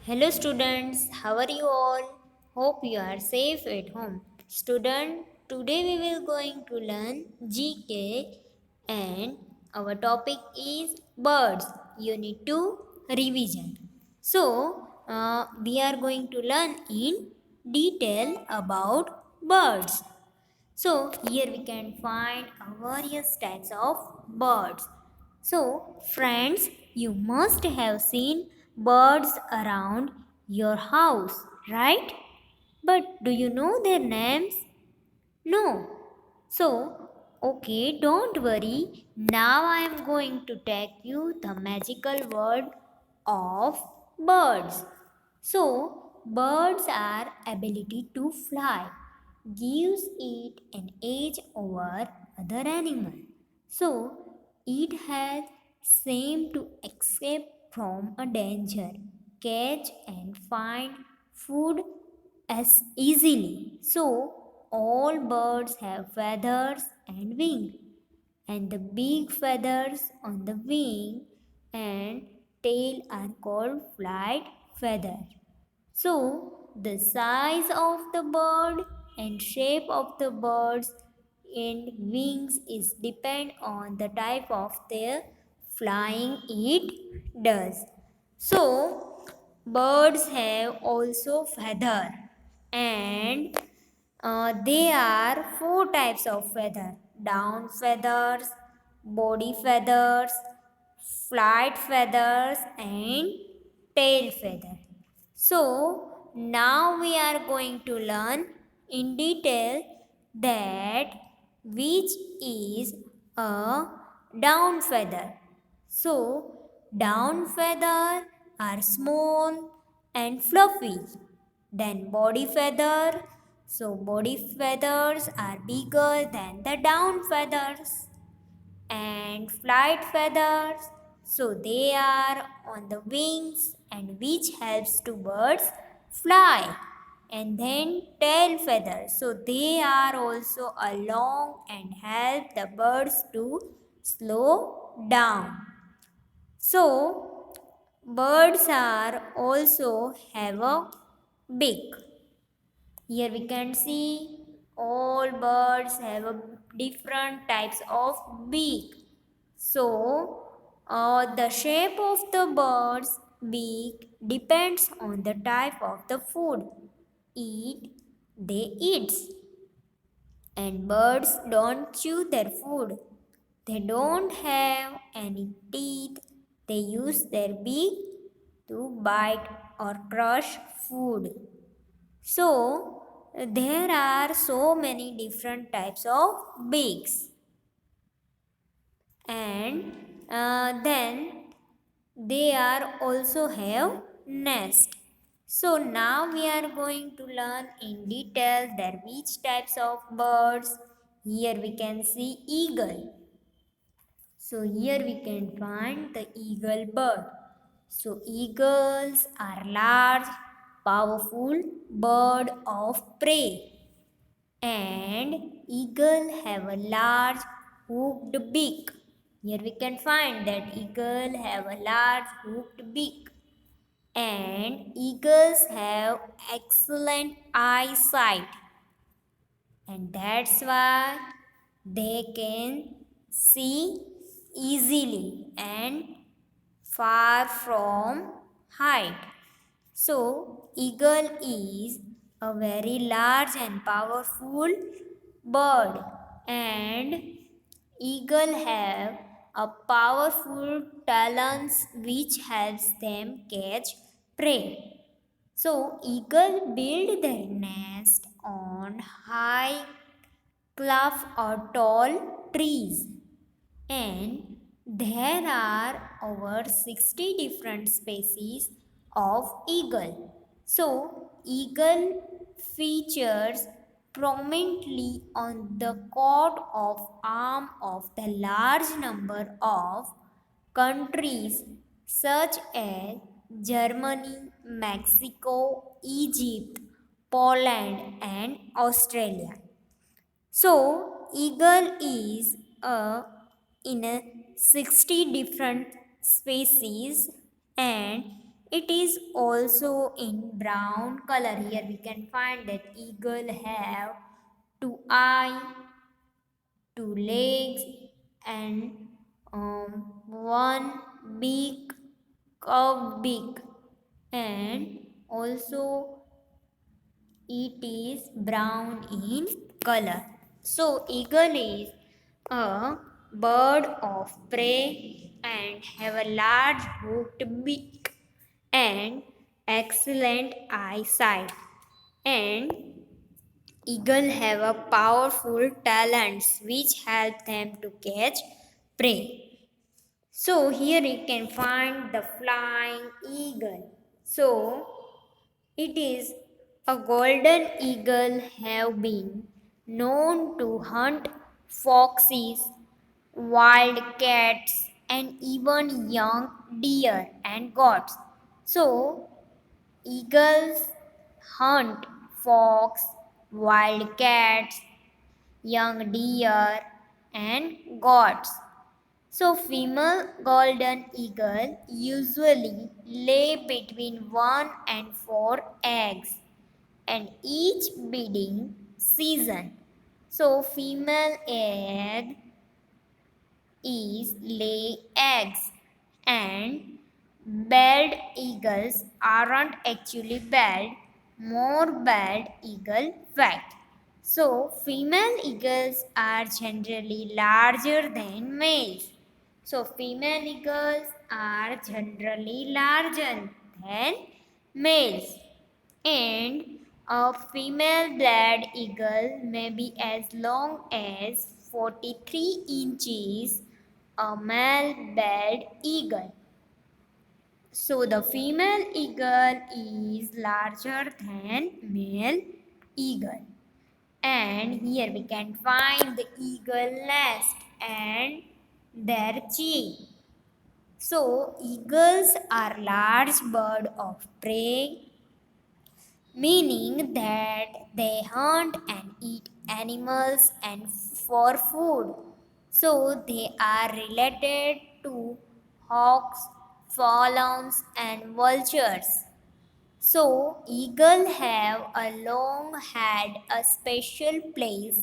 Hello students, how are you all? Hope you are safe at home. Student, today we will going to learn GK and our topic is birds. Unit 2 revision. We are going to learn in detail about birds. So here we can find various types of birds. So friends, you must have seen birds around your house, right? But do you know their names? No. So, okay, don't worry. Now I am going to take you the magical word of birds. So, birds are ability to fly gives it an edge over other animal. So, it has same to escape from a danger, catch and find food as easily. So, all birds have feathers and wings, and the big feathers on the wing and tail are called flight feathers. So, the size of the bird and shape of the birds and wings is depend on the type of their flying it does. So, birds have also feather and they are four types of feather: down feathers, body feathers, flight feathers, and tail feather. So, now we are going to learn in detail that which is a down feather. So, down feather are small and fluffy. Then body feather. So, body feathers are bigger than the down feathers and flight feathers, so they are on the wings and which helps to birds fly. And then tail feathers, so they are also along and help the birds to slow down. So birds are also have a beak. Here we can see all birds have a different types of beak. So, the shape of the bird's beak depends on the type of the food eat they eat. And birds don't chew their food. They don't have any teeth. They use their beak to bite or crush food. So, there are so many different types of beaks. And then they are also have nest. So now we are going to learn in detail their which types of birds. Here we can see eagle. So here we can find the eagle bird. So eagles are large, powerful bird of prey, and eagle have a large hooked beak. Here we can find that eagle have a large hooked beak, and eagles have excellent eyesight, and that's why they can see easily and far from height. So, eagle is a very large and powerful bird, and eagle have a powerful talons which helps them catch prey. So, eagle build their nest on high cliff or tall trees, and there are over 60 different species of eagle. So, eagle features prominently on the coat of arm of the large number of countries such as Germany, Mexico, Egypt, Poland, and Australia. So, eagle is in a 60 different species, and It is also in brown color. Here we can find that eagle have two eye, two legs, and one big curved beak, and also it is brown in color. So eagle is a bird of prey and have a large hooked beak and excellent eyesight, and eagle have a powerful talents which help them to catch prey. So here you can find the flying eagle. So it is a golden eagle have been known to hunt foxes, wild cats, and even young deer and goats. So eagles hunt fox, wild cats, young deer, and goats. So, female golden eagle usually lay between 1 and 4 eggs and each breeding season. So, female egg is lay eggs, and bald eagles aren't actually bald, more bald eagle fact. So, female eagles are generally larger than males. So, female eagles are generally larger than males, and a female bald eagle may be as long as 43 inches, a male bald eagle. So the female eagle is larger than male eagle. And here we can find the eagle nest and their chin. So eagles are large bird of prey, meaning that they hunt and eat animals and for food. So they are related to hawks, falcons, and vultures. So eagle have a long had a special place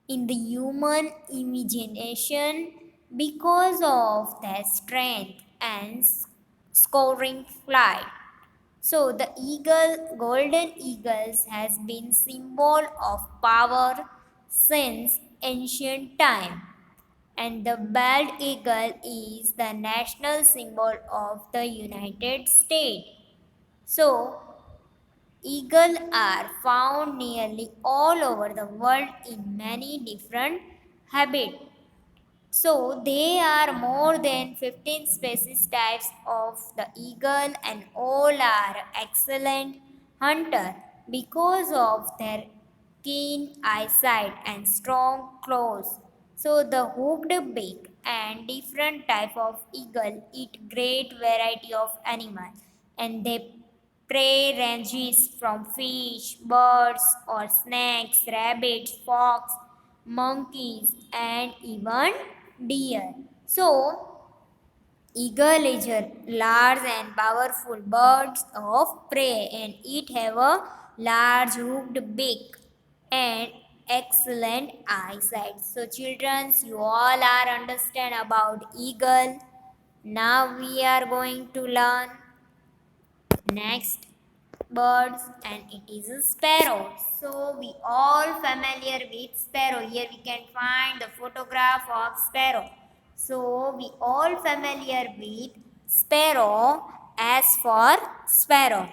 in the human imagination because of their strength and scoring flight. So the eagle, golden eagles, has been symbol of power since ancient time, and the bald eagle is the national symbol of the United States. So eagles are found nearly all over the world in many different habitats. So there are more than 15 species types of the eagle, and all are excellent hunter because of their keen eyesight and strong claws. So the hooked beak and different type of eagle eat great variety of animals, and they prey ranges from fish, birds or snakes, rabbits, fox, monkeys, and even deer. So, eagle is a large and powerful bird of prey, and it have a large hooked beak and excellent eyesight. So, children, you all are understand about eagle. Now we are going to learn next birds, and it is a sparrow. So we all familiar with sparrow. Here we can find the photograph of sparrow. So we all familiar with sparrow as for sparrow.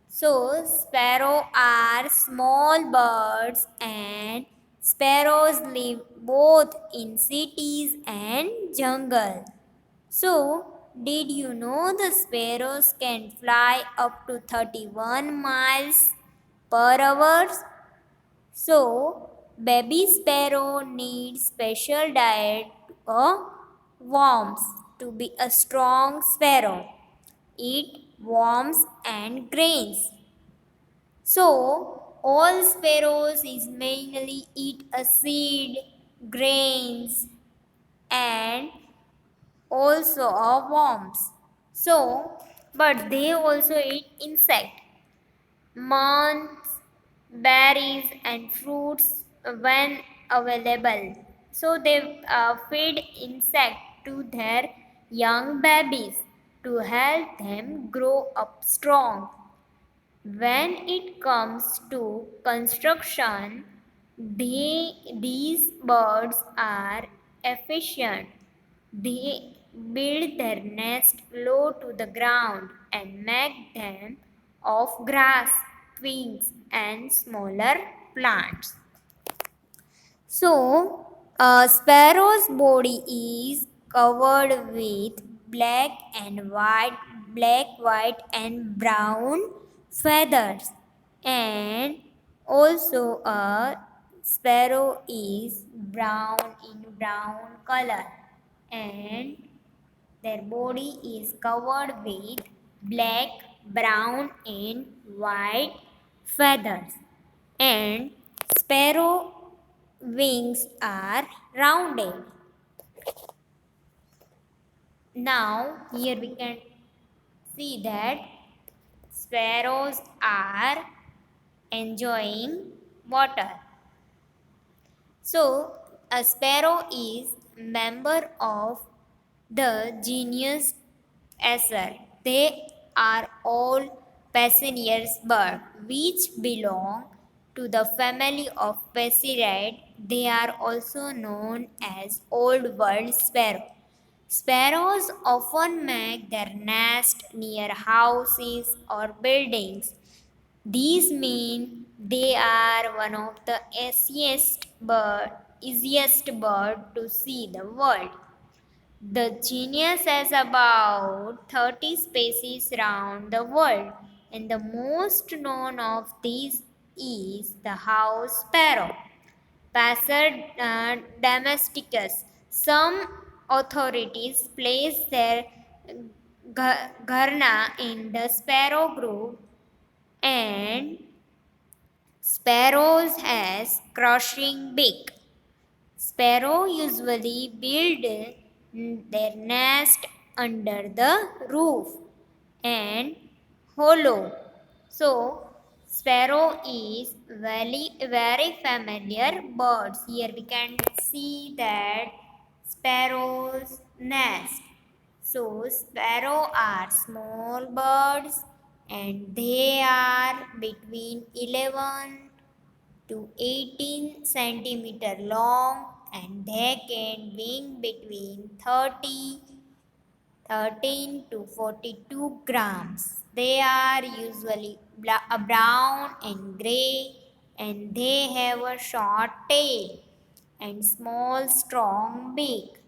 So sparrow are small birds, and sparrows live both in cities and jungle. So, did you know the sparrows can fly up to 31 miles per hour? So, baby sparrow needs special diet or worms to be a strong sparrow. Eat worms and grains. So, all sparrows is mainly eat a seed, grains, and also of worms. So, but they also eat insect, moths, berries, and fruits when available. So they feed insect to their young babies to help them grow up strong. When it comes to construction, these birds are efficient. They build their nest low to the ground and make them of grass, twigs, and smaller plants. So, a sparrow's body is covered with black, white, and brown feathers, and also a sparrow is brown color, and their body is covered with black, brown, and white feathers, and sparrow wings are rounded. Now, here we can see that sparrows are enjoying water. So, a sparrow is member of the genus Acer. They are all passerine birds which belong to the family of Passeridae. They are also known as Old World sparrow. Sparrows often make their nest near houses or buildings. These mean they are one of the easiest bird to see the world. The genus has about 30 species around the world, and the most known of these is the house sparrow, Passer domesticus. Some authorities place their garna in the sparrow group, and sparrows has crushing beak. Sparrow usually build their nest under the roof and hollow. So, sparrow is very familiar birds. Here we can see that sparrow's nest. So, sparrow are small birds and they are between 11 to 18 centimeter long, and they can weigh between 13 to 42 grams. They are usually brown and gray, and they have a short tail and small strong beak.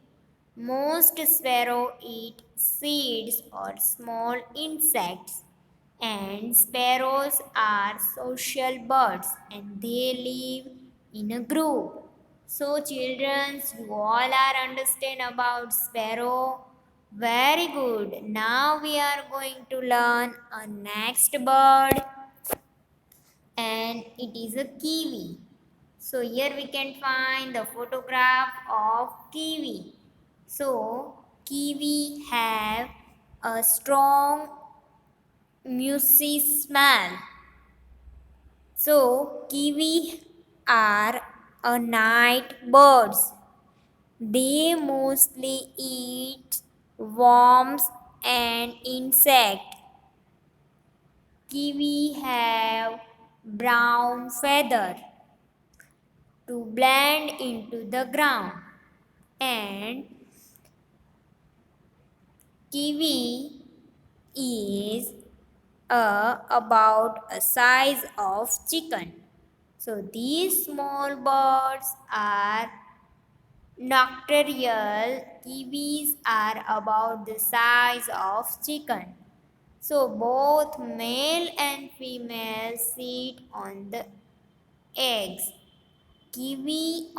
Most sparrows eat seeds or small insects, and sparrows are social birds and they live in a group. So, children, you all are understand about sparrow. Very good. Now we are going to learn a next bird, and it is a kiwi. So here we can find the photograph of kiwi. So kiwi have a strong musky smell. So kiwi are a night birds. They mostly eat worms and insects. Kiwi have brown feather to blend into the ground, and kiwi is about a size of chicken. So these small birds are nocturnal. Kiwis are about the size of chicken. So both male and female sit on the eggs. Kiwis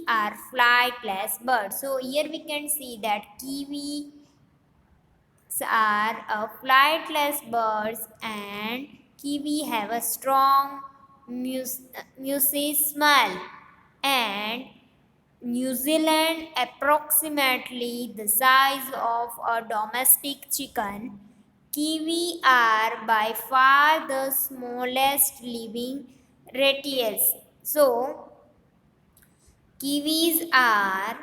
are flightless birds. So here we can see that kiwis are flightless birds, and kiwi have a strong music smell, and New Zealand approximately the size of a domestic chicken. Kiwi are by far the smallest living reptiles. So, kiwis are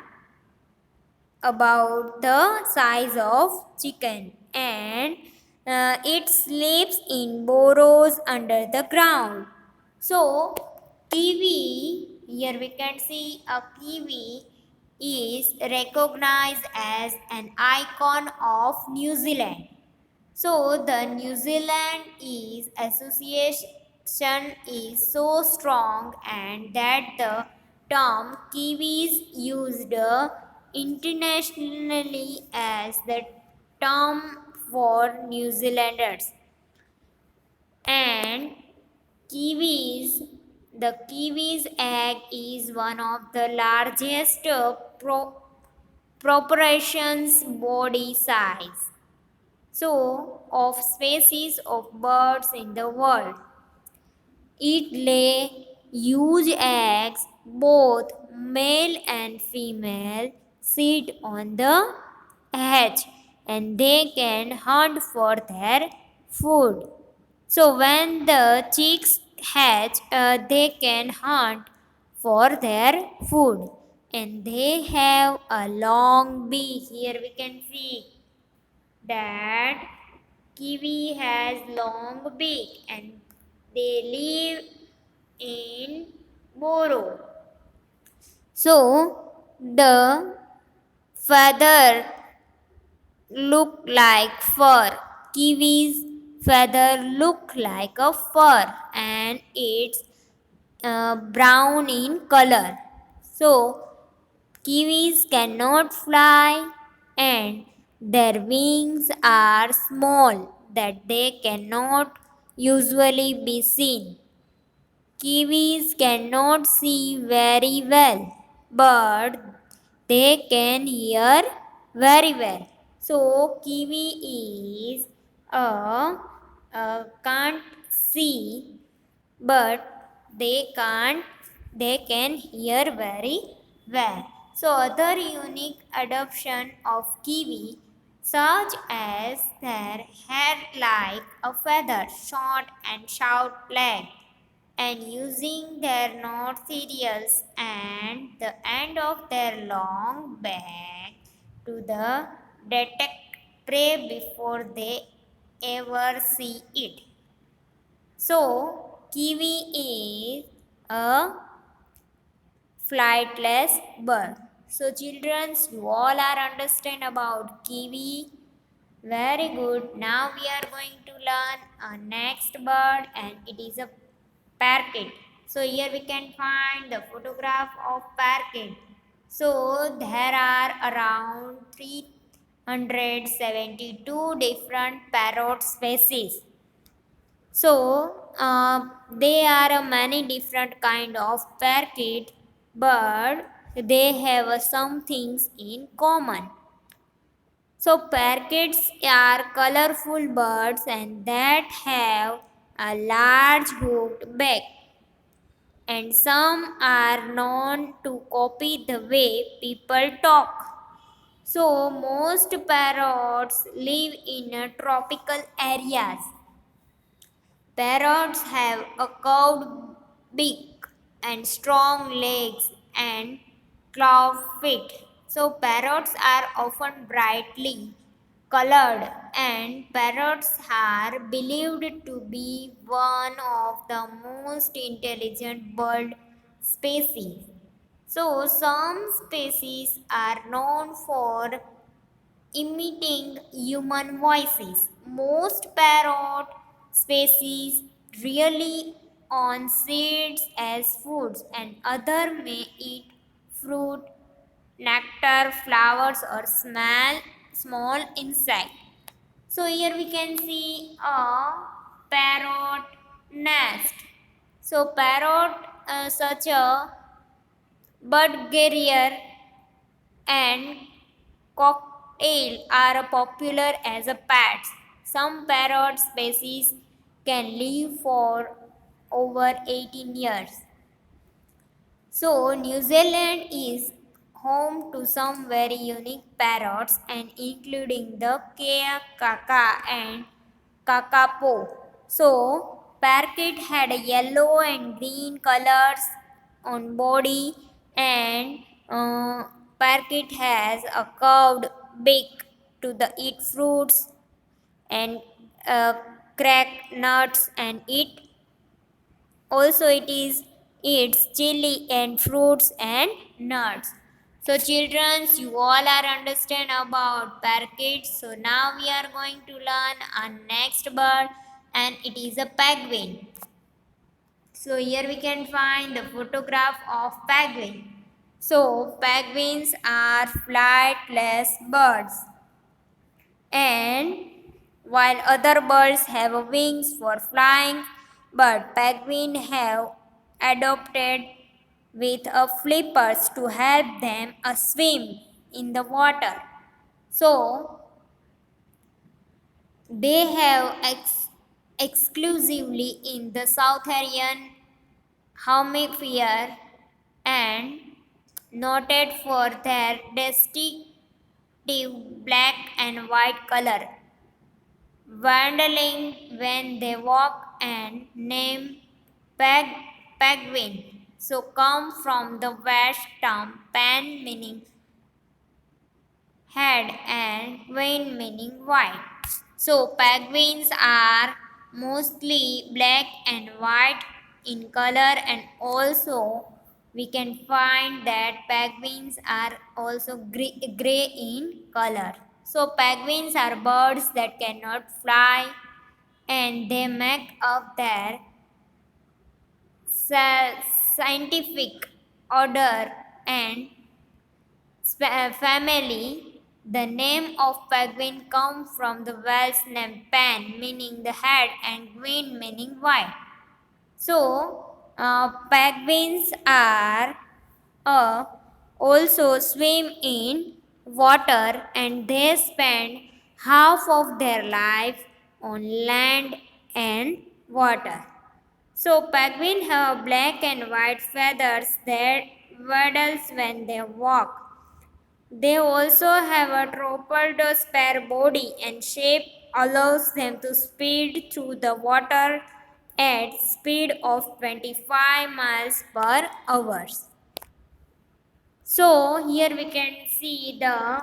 about the size of chicken and it sleeps in burrows under the ground. So, kiwi, here we can see a kiwi is recognized as an icon of New Zealand. So the New Zealand is association is so strong and that the term Kiwis used internationally as the term for New Zealanders. And kiwis, the kiwi's egg is one of the largest proportions body size. So, of species of birds in the world. It lay huge eggs, both male and female sit on the hatch and they can hunt for their food. So, when the chicks hatch, they can hunt for their food and they have a long beak. Here we can see that kiwi has long beak and they live in burrow. So the feather look like fur. Kiwi's feather look like a fur and it's brown in color. So kiwis cannot fly and their wings are small that they cannot usually be seen. Kiwis cannot see very well, but they can hear very well. So, kiwi is can't see, but they can hear very well. So, other unique adoption of kiwi such as their hair like a feather, short and short leg, and using their nostrils and the end of their long back to detect prey before they ever see it. So, kiwi is a flightless bird. So, children, you all are understand about kiwi. Very good. Now we are going to learn a next bird and it is a parakeet. So here we can find the photograph of parakeet. So there are around 372 different parrot species. So they are a many different kind of parakeet, but they have some things in common. So parakeets are colorful birds and that have a large hooked beak, and some are known to copy the way people talk. So most parrots live in tropical areas. Parrots have a curved beak and strong legs and claw feet. So parrots are often brightly colored and parrots are believed to be one of the most intelligent bird species. So some species are known for imitating human voices. Most parrot species rely on seeds as foods and other may eat fruit, nectar, flowers or small insect. So here we can see a parrot nest. So parrot such a bird carrier and cocktail are popular as a pets. Some parrot species can live for over 18 years. So, New Zealand is home to some very unique parrots and including the kea kaka and kakapo. So, parakeet had a yellow and green colors on body, and parakeet has a curved beak to the eat fruits and uh, crack nuts and eat. Also, it is eats chili and fruits and nuts. So, children, you all are understand about parakeets. So now we are going to learn our next bird, and it is a penguin. So here we can find the photograph of penguin. So penguins are flightless birds, and while other birds have wings for flying, but penguins have adopted with a flippers to help them swim in the water. So they have exclusively in the Southern hemisphere and noted for their distinctive black and white color, wandering when they walk and name penguin. So come from the Welsh term pen meaning head and queen meaning white. So penguins are mostly black and white in color, and also we can find that penguins are also gray in color. So penguins are birds that cannot fly, and they make up their scientific order and family. The name of penguin comes from the Welsh name pen, meaning the head, and queen, meaning white. So, penguins are uh, also swim in water, and they spend half of their life on land and water. So penguins have black and white feathers that waddles when they walk. They also have a troposphere body, and shape allows them to speed through the water at speed of 25 miles per hour. So here we can see the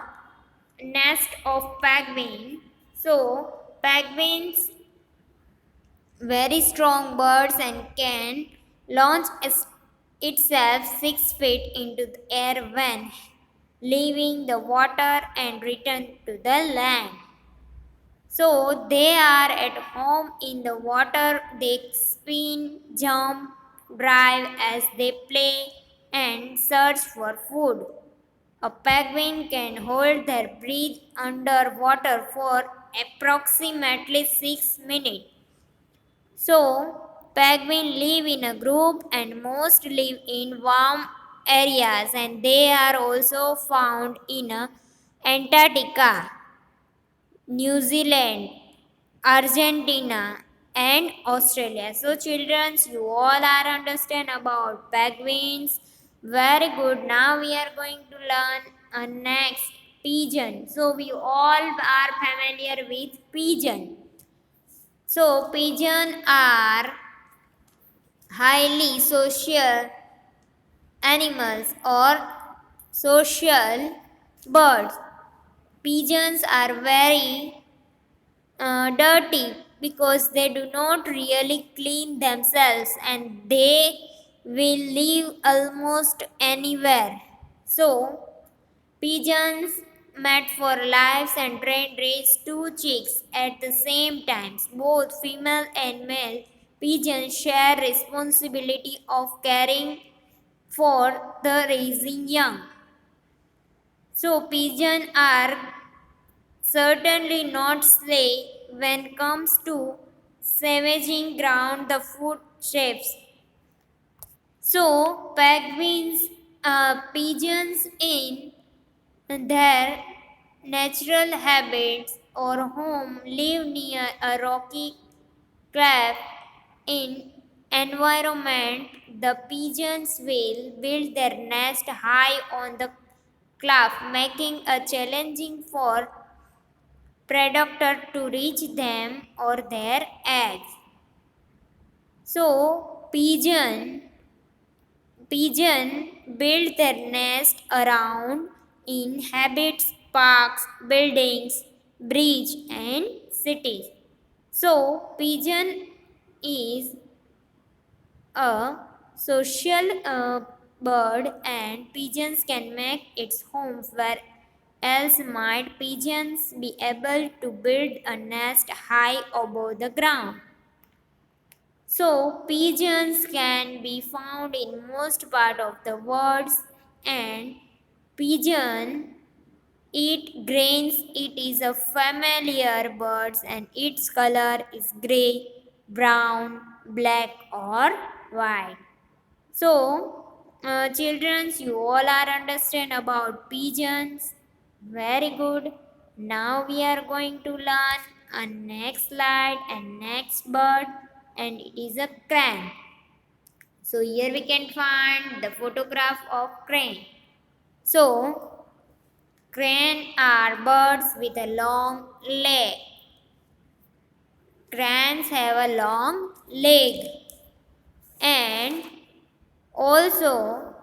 nest of penguin. So penguins very strong birds and can launch itself 6 feet into the air when leaving the water and return to the land. So they are at home in the water. They spin, jump, drive as they play and search for food. A penguin can hold their breath underwater for approximately 6 minutes. So, penguins live in a group and most live in warm areas, and they are also found in Antarctica, New Zealand, Argentina, and Australia. So, children, you all are understand about penguins. Very good. Now we are going to learn a next pigeon. So, we all are familiar with pigeon. So, pigeons are highly social animals or social birds. Pigeons are very dirty because they do not really clean themselves, and they will live almost anywhere. So, pigeons mate for lives and train raise two chicks at the same time. Both female and male pigeons share responsibility of caring for the raising young. So pigeons are certainly not slay when comes to savaging ground the food shapes. So penguins, pigeons in their natural habitats or home live near a rocky cliff in environment. The pigeons will build their nest high on the cliff, making a challenging for predator to reach them or their eggs. So pigeon build their nest around inhabits parks, buildings, bridge and cities. So pigeon is a social bird and pigeons can make its homes where else might pigeons be able to build a nest high above the ground. So pigeons can be found in most part of the world and pigeon eat grains. It is a familiar bird and its color is gray, brown, black or white. So, children, you all are understand about pigeons. Very good. Now we are going to learn a next slide and next bird, and it is a crane. So here we can find the photograph of crane. So crane are birds with a long leg. Cranes have a long leg and also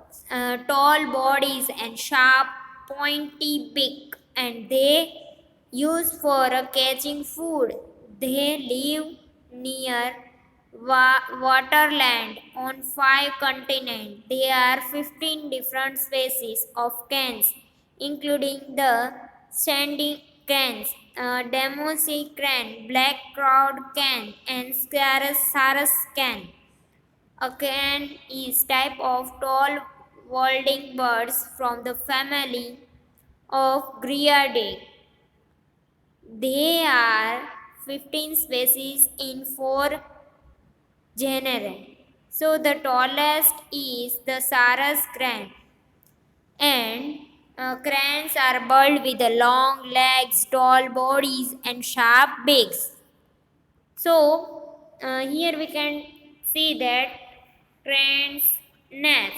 tall bodies and sharp pointy beak, and they use for catching food. They live near waterland on 5 continents. There are 15 different species of cranes, including the sandy cranes, Demosi crane, black crowd crane, and Sarus crane. A crane is type of tall folding birds from the family of Gryidae. There are 15 species in 4 genera. So the tallest is the Sarus crane, and cranes are birds with the long legs, tall bodies and sharp beaks. So here we can see that cranes nest.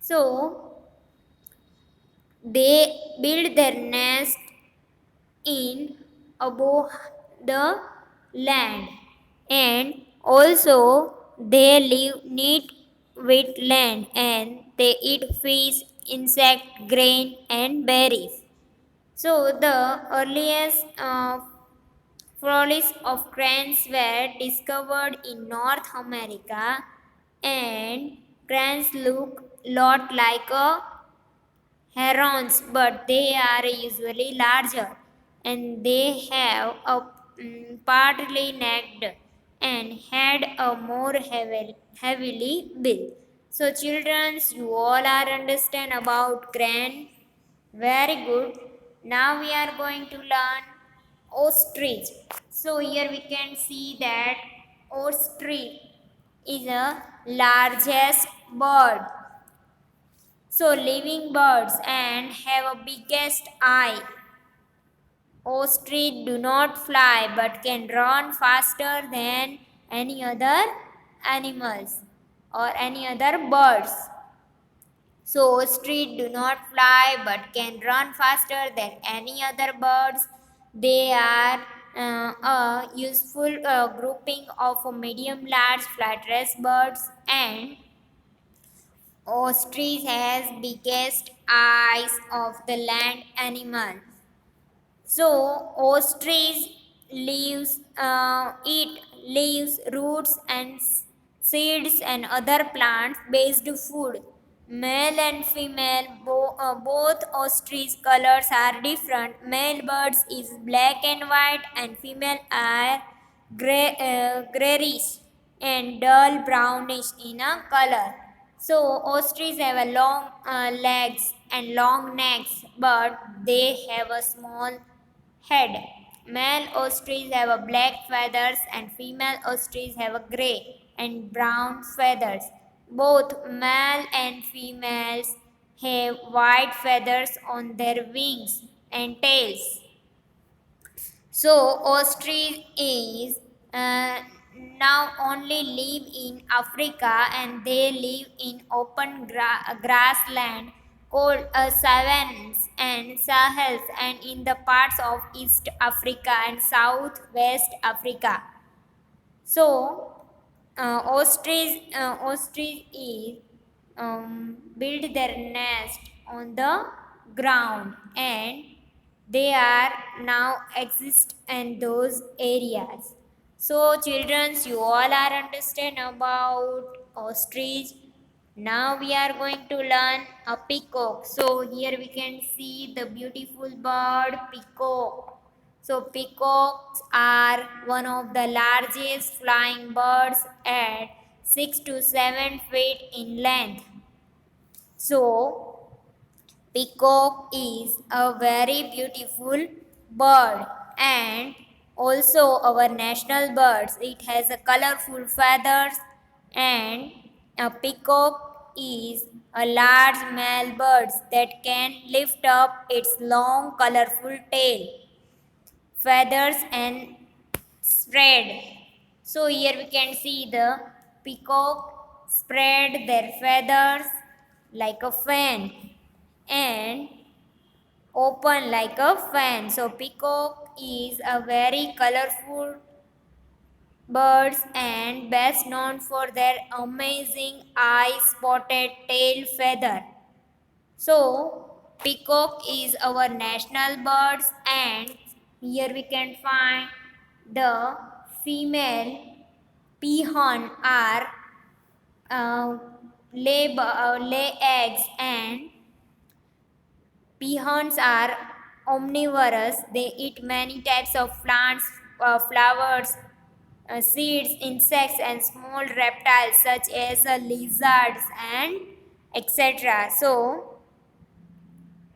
So they build their nest in above the land, and also they live neat with land and they eat fish, insect, grain and berries. So the earliest fossils of cranes were discovered in North America, and cranes look lot like a herons, but they are usually larger and they have a partly necked and had a more heavily built. So, children, you all are understand about crane. Very good. Now we are going to learn ostrich. So here we can see that ostrich is a largest bird. So living birds and have a biggest eye. Ostrich do not fly but can run faster than any other animals or any other birds. So ostrich do not fly but can run faster than any other birds. They are a useful grouping of medium large flightless birds, and ostrich has biggest eyes of the land animal. So ostrich eat leaves, roots, and seeds and other plant-based food. Male and female, both ostrich colors are different. Male birds is black and white, and female are grayish and dull brownish in a color. So ostriches have a long legs and long necks, but they have a small head. Male ostriches have a black feathers and female ostriches have a gray and brown feathers. Both male and females have white feathers on their wings and tails. So ostrich is now only live in Africa, and they live in open grassland cold savannas and Sahels and in the parts of East Africa and Southwest Africa. So, ostrich is build their nest on the ground and they are now exist in those areas. So, children, you all are understand about ostrich. Now we are going to learn a peacock. So here we can see the beautiful bird peacock. So peacocks are one of the largest flying birds at 6 to 7 feet in length. So peacock is a very beautiful bird and also our national birds. It has a colorful feathers and a peacock is a large male bird that can lift up its long colorful tail, feathers and spread. So here we can see the peacock spread their feathers like a fan and open like a fan. So peacock is a very colorful birds and best known for their amazing eye spotted tail feather. So peacock is our national birds and here we can find the female peahen are uh, lay eggs and peahens are omnivorous. They eat many types of plants, flowers, seeds, insects, and small reptiles such as lizards and etc. So,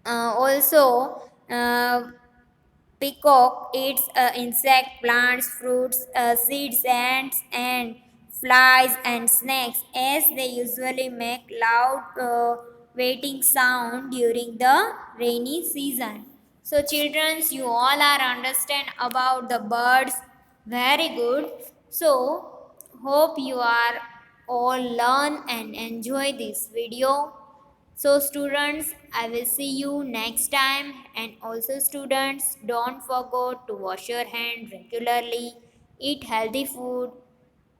also, peacock eats insect, plants, fruits, seeds, ants, and flies and snakes as they usually make loud waiting sound during the rainy season. So children, you all are understand about the birds very good. So hope you are all learn and enjoy this video. So students, I will see you next time and also students don't forget to wash your hand regularly, eat healthy food,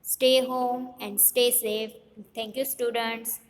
stay home and stay safe. Thank you students.